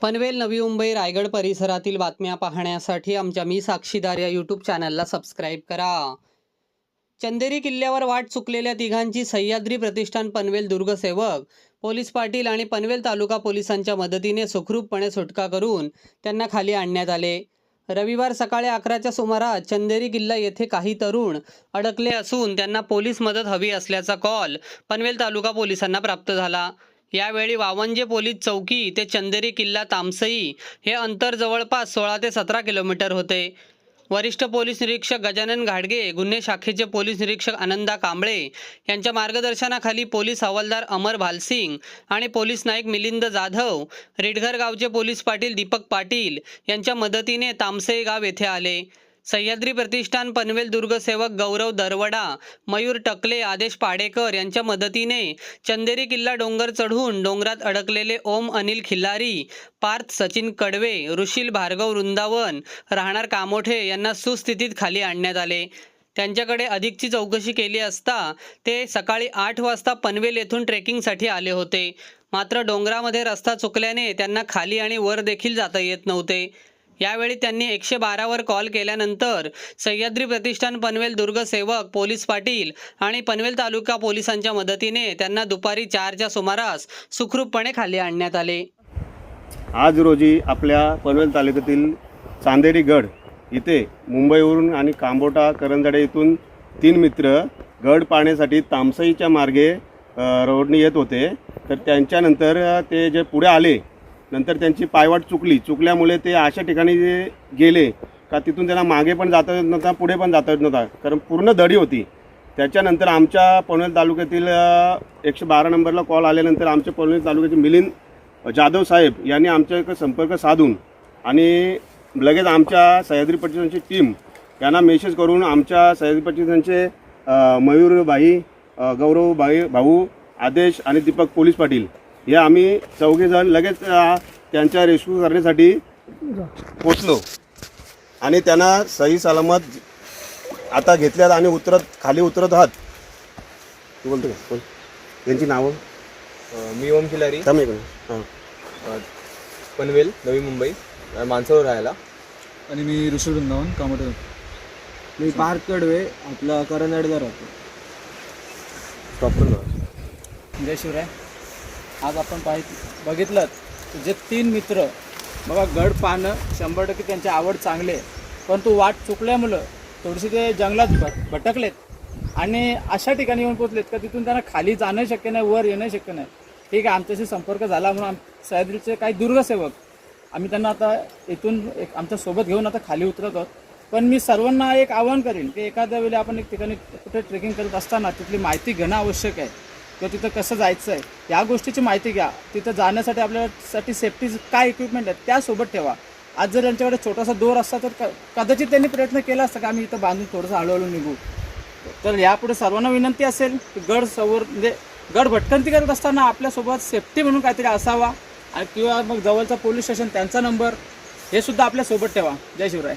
पनवेल, नवी मुंबई, रायगड परिसरातील बातम्या पाहण्यासाठी आमच्या मी साक्षीदार या यूट्यूब चॅनलला सबस्क्राईब करा. चंदेरी किल्ल्यावर वाट चुकलेल्या तिघांची सह्याद्री प्रतिष्ठान पनवेल दुर्गसेवक, पोलीस पाटील आणि पनवेल तालुका पोलिसांच्या मदतीने सुखरूपपणे सुटका करून त्यांना खाली आणण्यात आले. रविवार सकाळी 11च्या सुमारास चंदेरी किल्ला येथे काही तरुण अडकले असून त्यांना पोलीस मदत हवी असल्याचा कॉल पनवेल तालुका पोलिसांना प्राप्त झाला. यावेळी वावंजे पोलीस चौकी ते चंदेरी किल्ला तामसई हे अंतर जवळपास 16 ते 17 किलोमीटर होते. वरिष्ठ पोलीस निरीक्षक गजानन घाडगे, गुन्हे शाखेचे पोलीस निरीक्षक आनंदा कांबळे यांच्या मार्गदर्शनाखाली पोलीस हवालदार अमर भालसिंग आणि पोलीस नाईक मिलिंद जाधव, रेडघर गावचे पोलीस पाटील दीपक पाटील यांच्या मदतीने तामसई गाव येथे आले. सह्याद्री प्रतिष्ठान पनवेल दुर्गसेवक गौरव दरवडा, मयूर टकले, आदेश पाडेकर यांच्या मदतीने चंदेरी किल्ला डोंगर चढून डोंगरात अडकलेले ओम अनिल खिल्लारी, पार्थ सचिन कडवे, ऋषिल भार्गव वृंदावन, राहणार कामोठे यांना सुस्थितीत खाली आणण्यात आले. त्यांच्याकडे अधिकची चौकशी केली असता ते सकाळी 8 वाजता पनवेल येथून ट्रेकिंगसाठी आले होते. मात्र डोंगरामध्ये रस्ता चुकल्याने त्यांना खाली आणि वर देखील जाता येत नव्हते. यावेळी त्यांनी 112 वर कॉल केल्यानंतर सह्याद्री प्रतिष्ठान पनवेल दुर्गसेवक, पोलीस पाटील आणि पनवेल तालुका पोलिसांच्या मदतीने त्यांना दुपारी 4च्या सुमारास सुखरूपपणे खाली आणण्यात आले. आज रोजी आपल्या पनवेल तालुक्यातील चांदेरी गड इथे मुंबईवरून आणि कांबोटा करंजडे इथून 3 मित्र गड पाहण्यासाठी तामसईच्या मार्गे रोडने येत होते. तर त्यांच्यानंतर ते जे पुढे आले, नंतर त्यांची पायवाट चुकल्यामुळे ते अशा ठिकाणी गेले का तिथून त्यांना मागे पण जाता येत नव्हता, पुढे पण जाता येत नव्हता, कारण पूर्ण दडी होती. त्याच्यानंतर आमच्या पनवेल तालुक्यातील 112 नंबरला कॉल आल्यानंतर आमच्या पनवेल तालुक्याचे मिलिंद जाधव साहेब यांनी आमच्या संपर्क साधून आणि लगेच आमच्या सह्याद्री प्रतिष्ठानची टीम यांना मेसेज करून आमच्या सह्याद्री प्रतिष्ठानचे मयूरभाई, गौरवभाई भाऊ, आदेश आणि दीपक पोलीस पाटील हे आम्ही चौघेजण लगेच त्यांच्या रेस्क्यू करण्यासाठी पोचलो आणि त्यांना सही सलामत आता घेतल्यात आणि खाली उतरत आहात. तू बोलतो का? बोल. त्यांची नावं? मी ओम खिलारी, पनवेल, नवी मुंबई, माणसावर राहायला. आणि मी ऋषी वृंदावन, कामोठे. मी पार्थ कडवे, आपला करंजडला राहतो. स्टॉप करून. जय शिवराय. आज आपण बघितलं जे 3 मित्र बघा, गड पाहणं 100% त्यांची आवड चांगली आहे, परंतु वाट चुकल्यामुळं थोडीशी ते जंगलात भटकलेत आणि अशा ठिकाणी येऊन पोचलेत का तिथून त्यांना खाली जाणं शक्य नाही, वर येणं शक्य नाही. ठीक आहे, आमच्याशी संपर्क झाला म्हणून सह्याद्रीचे काही दुर्गसेवक आम्ही त्यांना आता इथून आमच्यासोबत घेऊन आता खाली उतरत आहोत. पण मी सर्वांना एक आवाहन करेन की एखाद्या वेळी आपण एक ठिकाणी कुठे ट्रेकिंग करत असताना तिथली माहिती घेणं आवश्यक आहे किंवा तिथं कसं जायचं आहे या गोष्टीची माहिती घ्या. तिथं जाण्यासाठी आपल्यासाठी सेफ्टी काय इक्विपमेंट आहेत त्यासोबत ठेवा. आज जर त्यांच्याकडे छोटासा दोर असता तर कदाचित त्यांनी प्रयत्न केला असता की आम्ही इथं बांधून थोडंसं हळूहळू निघू. तर यापुढे सर्वांना विनंती असेल की गड भटकंती करत असताना आपल्यासोबत सेफ्टी म्हणून काहीतरी असावा आणि किंवा मग जवळचा पोलीस स्टेशन, त्यांचा नंबर हे सुद्धा आपल्यासोबत ठेवा. जय शिवराय.